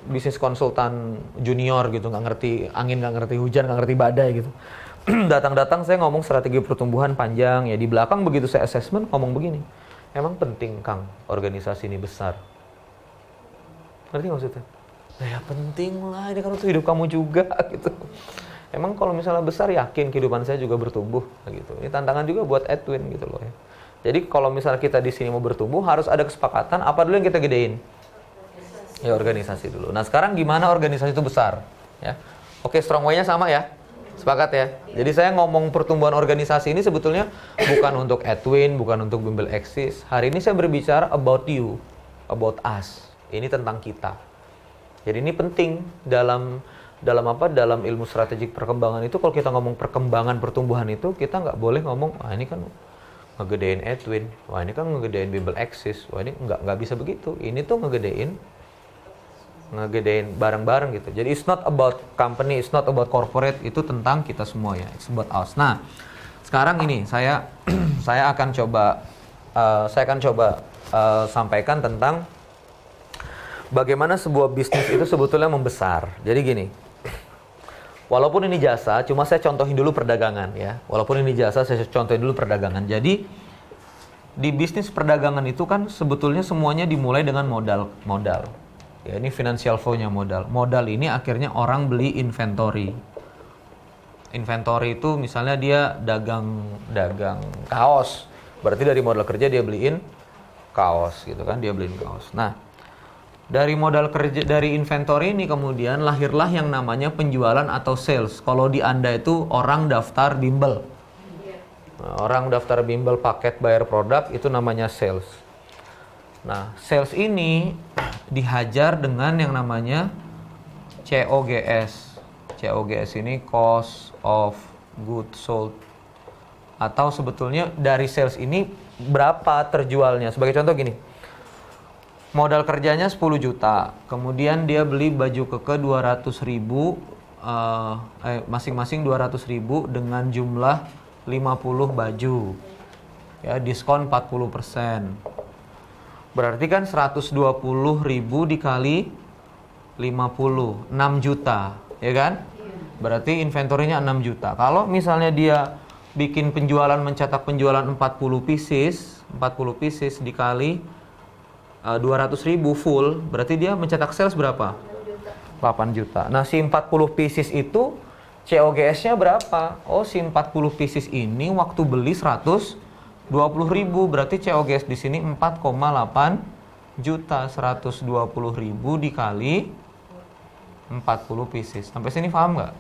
bisnis konsultan junior gitu, nggak ngerti angin, nggak ngerti hujan, nggak ngerti badai gitu. Datang-datang saya ngomong strategi pertumbuhan panjang, ya di belakang begitu saya assessment ngomong begini, emang penting Kang organisasi ini besar? Ngerti maksudnya? Ya penting lah, ini kan untuk hidup kamu juga gitu. Emang kalau misalnya besar, yakin kehidupan saya juga bertumbuh gitu. Ini tantangan juga buat Edwin gitu loh ya. Jadi kalau misalnya kita di sini mau bertumbuh, harus ada kesepakatan apa dulu yang kita gedein? Ya organisasi dulu. Nah sekarang gimana organisasi itu besar? Ya, oke, strong way-nya sama ya, sepakat ya. Jadi saya ngomong pertumbuhan organisasi ini sebetulnya bukan untuk Edwin, bukan untuk Bimbel Exist. Hari ini saya berbicara about you, about us. Ini tentang kita. Jadi ini penting dalam ilmu strategik perkembangan itu. Kalau kita ngomong perkembangan pertumbuhan itu, kita nggak boleh ngomong, wah ini kan ngegedein Edwin, wah ini kan ngegedein Bimbel Exist, wah ini nggak bisa begitu. Ini tuh ngegedein bareng-bareng gitu. Jadi it's not about company, it's not about corporate, itu tentang kita semua ya, it's about us. Nah, sekarang ini saya akan coba sampaikan tentang bagaimana sebuah bisnis itu sebetulnya membesar. Jadi gini, walaupun ini jasa, cuma saya contohin dulu perdagangan ya. Walaupun ini jasa, saya contohin dulu perdagangan. Jadi di bisnis perdagangan itu kan sebetulnya semuanya dimulai dengan modal. Ya, ini financial flow-nya modal. Modal ini akhirnya orang beli inventory. Inventory itu misalnya dia dagang kaos. Berarti dari modal kerja dia beliin kaos gitu kan, dia beliin kaos. Nah, dari modal kerja, dari inventory ini kemudian lahirlah yang namanya penjualan atau sales. Kalau di Anda itu orang daftar bimbel. Nah, orang daftar bimbel paket bayar produk itu namanya sales. Nah, sales ini dihajar dengan yang namanya COGS. COGS ini cost of goods sold. Atau sebetulnya dari sales ini berapa terjualnya. Sebagai contoh gini, modal kerjanya 10 juta, kemudian dia beli baju keke 200 ribu, masing-masing 200 ribu dengan jumlah 50 baju, ya diskon 40%. Berarti kan 120 ribu dikali 50, 6 juta, ya kan? Berarti inventorinya 6 juta. Kalau misalnya dia bikin penjualan, mencetak penjualan 40 pieces dikali 200 ribu full, berarti dia mencetak sales berapa? 8 juta. Nah, si 40 pieces itu COGS-nya berapa? Oh, si 40 pieces ini waktu beli 120 ribu, berarti COGS di sini 4,8 juta. 120 ribu dikali 40 pieces. Sampai sini paham nggak?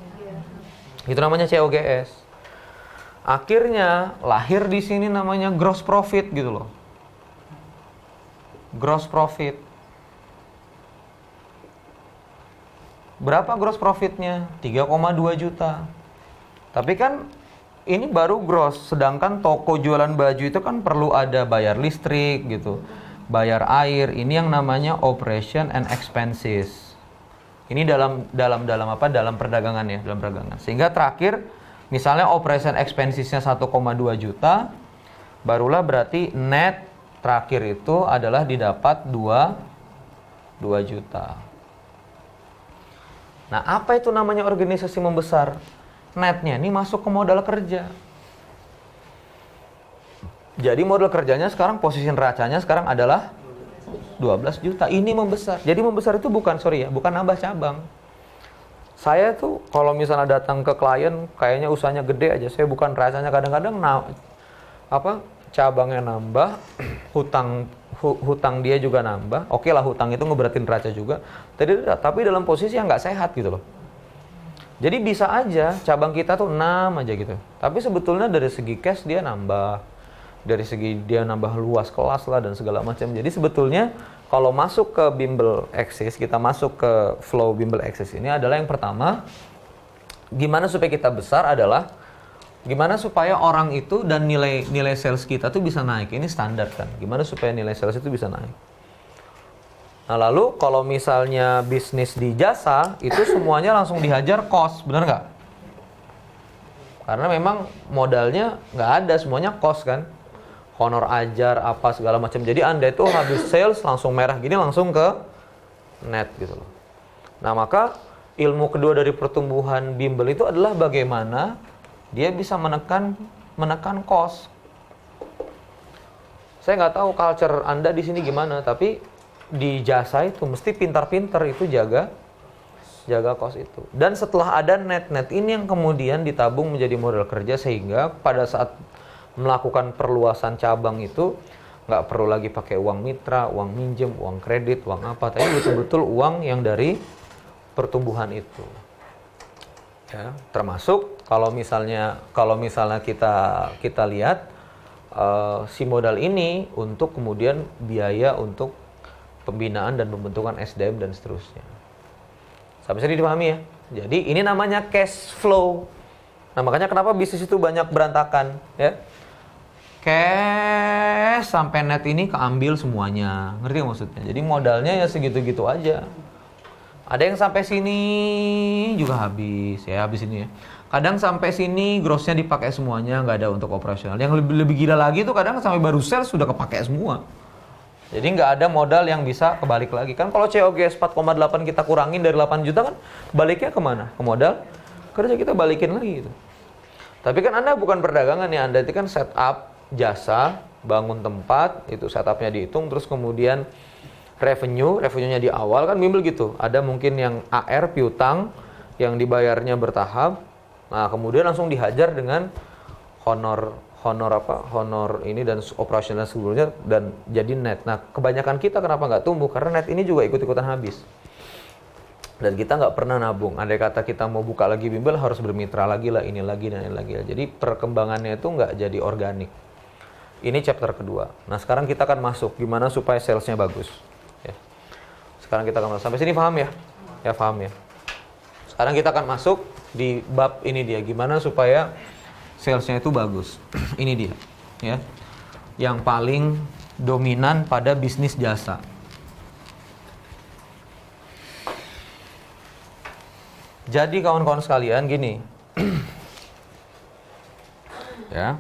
Itu namanya COGS. Akhirnya lahir di sini namanya gross profit gitu loh. Gross profit. Berapa gross profitnya? 3,2 juta. Tapi kan ini baru gross, sedangkan toko jualan baju itu kan perlu ada bayar listrik gitu, bayar air. Ini yang namanya operation and expenses. Ini dalam perdagangan ya, dalam perdagangan. Sehingga terakhir misalnya operation expensesnya 1,2 juta, barulah berarti net terakhir itu adalah didapat 2 juta. Nah, apa itu namanya organisasi membesar? Netnya ini masuk ke modal kerja. Jadi modal kerjanya sekarang, posisi neracanya sekarang adalah 12 juta. Ini membesar. Jadi membesar itu bukan nambah cabang. Saya tuh kalau misalnya datang ke klien, kayaknya usahanya gede aja. Saya bukan rasanya, kadang-kadang cabangnya nambah, hutang dia juga nambah. Oke lah, hutang itu ngeberatin neraca juga. Tapi dalam posisi yang nggak sehat gitu loh. Jadi bisa aja cabang kita tuh 6 aja gitu. Tapi sebetulnya dari segi cash dia nambah. Dari segi dia nambah luas kelas lah dan segala macam. Jadi sebetulnya kalau masuk ke Bimbel Exist, kita masuk ke flow Bimbel Exist ini adalah yang pertama, gimana supaya kita besar adalah gimana supaya orang itu dan nilai sales kita tuh bisa naik. Ini standar kan. Gimana supaya nilai sales itu bisa naik. Nah, lalu kalau misalnya bisnis di jasa, itu semuanya langsung dihajar cost, benar nggak? Karena memang modalnya nggak ada, semuanya cost kan. Honor ajar, apa segala macam. Jadi Anda itu habis sales langsung merah gini, langsung ke net gitu loh. Nah, maka ilmu kedua dari pertumbuhan bimbel itu adalah bagaimana dia bisa menekan cost. Saya nggak tahu culture Anda di sini gimana, tapi di jasa itu mesti pintar-pintar itu jaga cost itu. Dan setelah ada net ini yang kemudian ditabung menjadi modal kerja, sehingga pada saat melakukan perluasan cabang itu nggak perlu lagi pakai uang mitra, uang minjem, uang kredit, uang apa, tapi betul-betul uang yang dari pertumbuhan itu. Ya, termasuk kalau misalnya kita lihat si modal ini untuk kemudian biaya untuk pembinaan dan pembentukan SDM dan seterusnya. Sampai sini dipahami ya? Jadi ini namanya cash flow. Nah, makanya kenapa bisnis itu banyak berantakan, ya? Cash sampai net ini keambil semuanya. Ngerti gak maksudnya? Jadi modalnya ya segitu-gitu aja. Ada yang sampai sini juga habis, ya habis ini ya. Kadang sampai sini grossnya dipakai semuanya, nggak ada untuk operasional. Yang lebih gila lagi tuh kadang sampai baru sales sudah kepakai semua. Jadi nggak ada modal yang bisa kebalik lagi. Kan kalau COGS 4,8 kita kurangin dari 8 juta kan baliknya kemana? Ke modal kerja kita balikin lagi gitu. Tapi kan Anda bukan perdagangan ya, Anda itu kan setup jasa, bangun tempat, itu setupnya dihitung, terus kemudian revenue-nya di awal kan bimbel gitu. Ada mungkin yang AR, piutang, yang dibayarnya bertahap. Nah, kemudian langsung dihajar dengan honor ini dan operasional sebelumnya dan jadi net. Nah, kebanyakan kita kenapa nggak tumbuh? Karena net ini juga ikut-ikutan habis. Dan kita nggak pernah nabung. Andai kata kita mau buka lagi bimbel harus bermitra lagi lah, ini lagi dan ini lagi. Jadi perkembangannya itu nggak jadi organik. Ini chapter kedua. Nah, sekarang kita akan masuk gimana supaya salesnya bagus. Ya. Sekarang kita akan masuk. Sampai sini paham ya? Ya paham ya. Sekarang kita akan masuk di bab ini dia, gimana supaya salesnya itu bagus. Ini dia, ya, yang paling dominan pada bisnis jasa. Jadi kawan-kawan sekalian gini, ya,